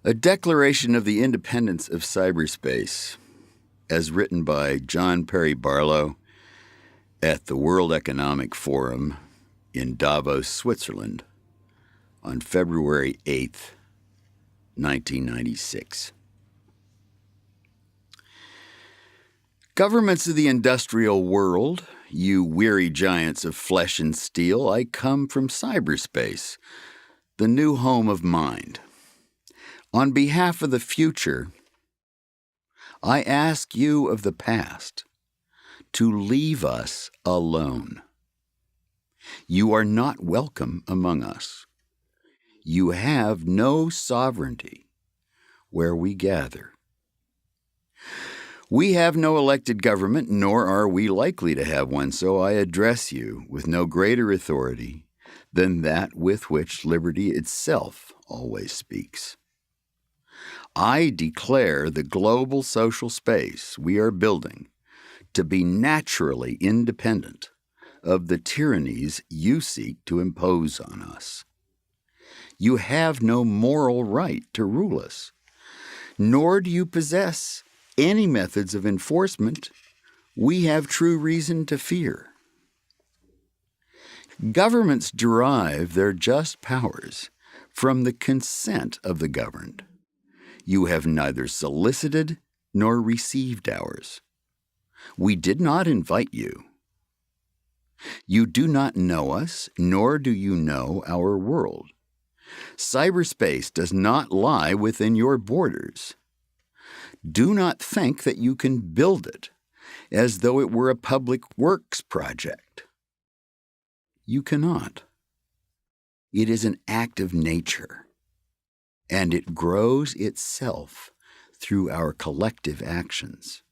A Declaration of the Independence of Cyberspace, as written by John Perry Barlow at the World Economic Forum in Davos, Switzerland, on February 8th, 1996. Governments of the industrial world, you weary giants of flesh and steel, I come from cyberspace, the new home of mind. On behalf of the future, I ask you of the past to leave us alone. You are not welcome among us. You have no sovereignty where we gather. We have no elected government, nor are we likely to have one, so I address you with no greater authority than that with which liberty itself always speaks. I declare the global social space we are building to be naturally independent of the tyrannies you seek to impose on us. You have no moral right to rule us, nor do you possess any methods of enforcement we have true reason to fear. Governments derive their just powers from the consent of the governed. You have neither solicited nor received ours. We did not invite you. You do not know us, nor do you know our world. Cyberspace does not lie within your borders. Do not think that you can build it as though it were a public works project. You cannot. It is an act of nature, and it grows itself through our collective actions.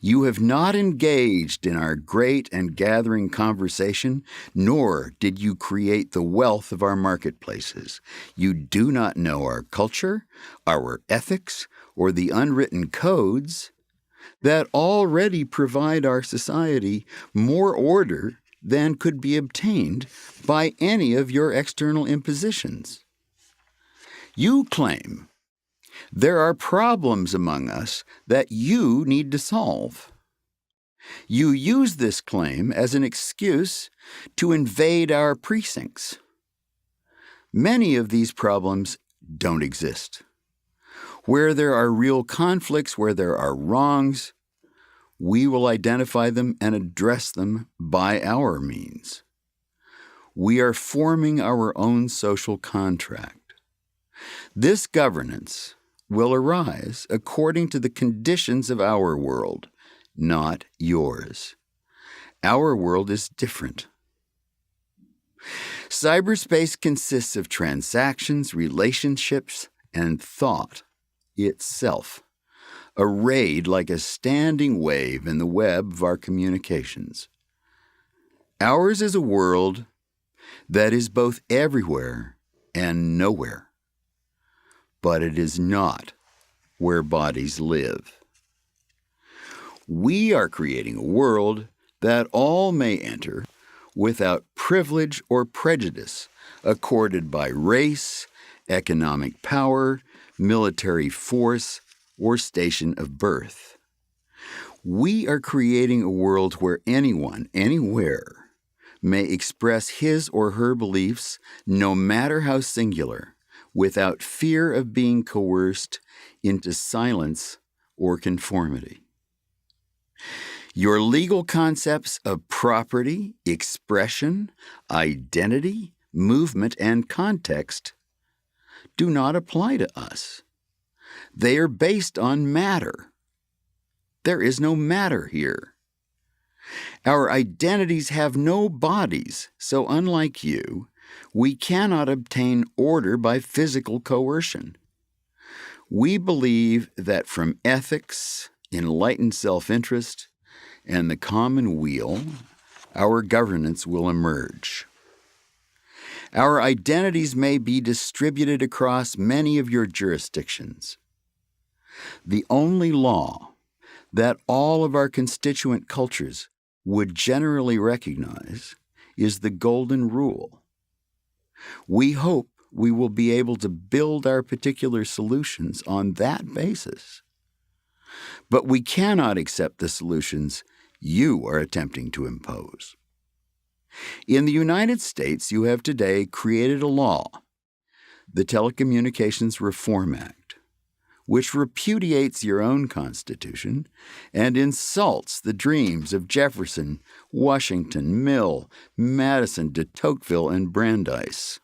You have not engaged in our great and gathering conversation, nor did you create the wealth of our marketplaces. You do not know our culture, our ethics, or the unwritten codes that already provide our society more order than could be obtained by any of your external impositions. You claim there are problems among us that you need to solve. You use this claim as an excuse to invade our precincts. Many of these problems don't exist. Where there are real conflicts, where there are wrongs, we will identify them and address them by our means. We are forming our own social contract. This governance will arise according to the conditions of our world, not yours. Our world is different. Cyberspace consists of transactions, relationships, and thought itself, arrayed like a standing wave in the web of our communications. Ours is a world that is both everywhere and nowhere. But it is not where bodies live. We are creating a world that all may enter without privilege or prejudice accorded by race, economic power, military force, or station of birth. We are creating a world where anyone, anywhere, may express his or her beliefs, no matter how singular, without fear of being coerced into silence or conformity. Your legal concepts of property, expression, identity, movement, and context do not apply to us. They are based on matter. There is no matter here. Our identities have no bodies, so unlike you, we cannot obtain order by physical coercion. We believe that from ethics, enlightened self-interest, and the common weal, our governance will emerge. Our identities may be distributed across many of your jurisdictions. The only law that all of our constituent cultures would generally recognize is the Golden Rule. We hope we will be able to build our particular solutions on that basis. But we cannot accept the solutions you are attempting to impose. In the United States, you have today created a law, the Telecommunications Reform Act, which repudiates your own Constitution and insults the dreams of Jefferson, Washington, Mill, Madison, de Tocqueville, and Brandeis.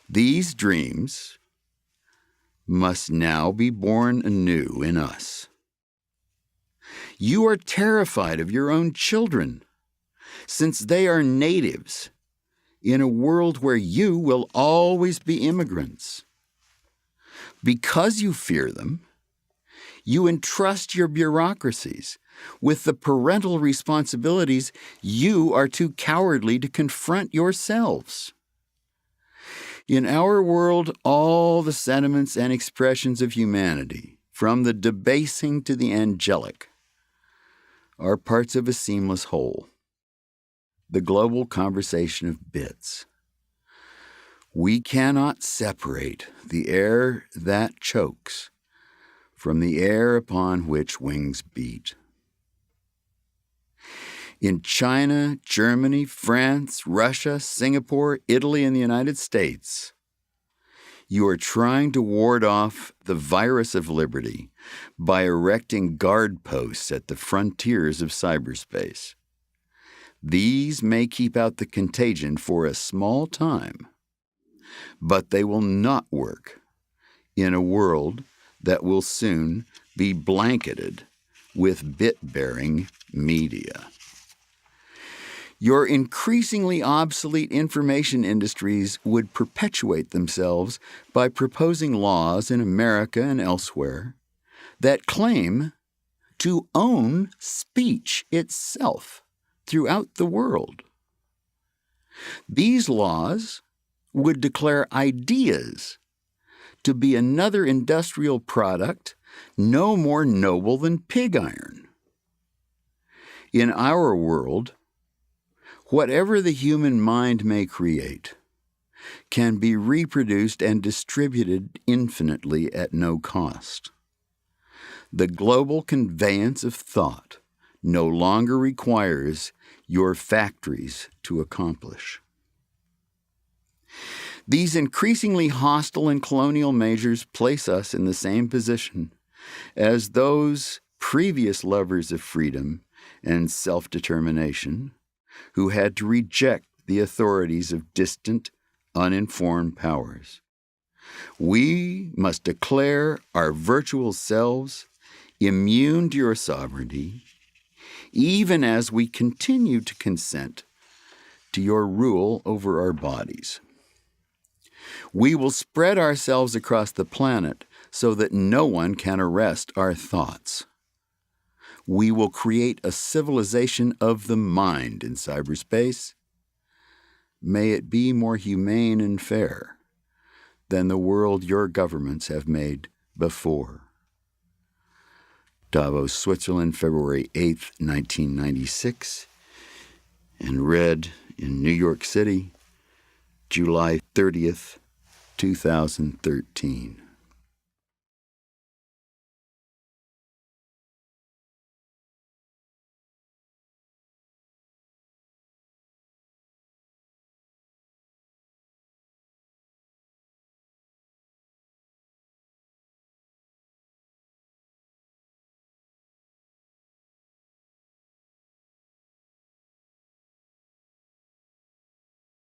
These dreams must now be born anew in us. You are terrified of your own children, since they are natives in a world where you will always be immigrants. Because you fear them, you entrust your bureaucracies with the parental responsibilities you are too cowardly to confront yourselves. In our world, all the sentiments and expressions of humanity, from the debasing to the angelic, are parts of a seamless whole, the global conversation of bits. We cannot separate the air that chokes from the air upon which wings beat. In China, Germany, France, Russia, Singapore, Italy, and the United States, you are trying to ward off the virus of liberty by erecting guard posts at the frontiers of cyberspace. These may keep out the contagion for a small time, but they will not work in a world that will soon be blanketed with bit-bearing media. Your increasingly obsolete information industries would perpetuate themselves by proposing laws in America and elsewhere that claim to own speech itself throughout the world. These laws would declare ideas to be another industrial product no more noble than pig iron. In our world, whatever the human mind may create can be reproduced and distributed infinitely at no cost. The global conveyance of thought no longer requires your factories to accomplish. These increasingly hostile and colonial measures place us in the same position as those previous lovers of freedom and self-determination who had to reject the authorities of distant, uninformed powers. We must declare our virtual selves immune to your sovereignty, even as we continue to consent to your rule over our bodies. We will spread ourselves across the planet so that no one can arrest our thoughts. We will create a civilization of the mind in cyberspace. May it be more humane and fair than the world your governments have made before. Davos, Switzerland, February 8th, 1996, and read in New York City, July 30th, 2013.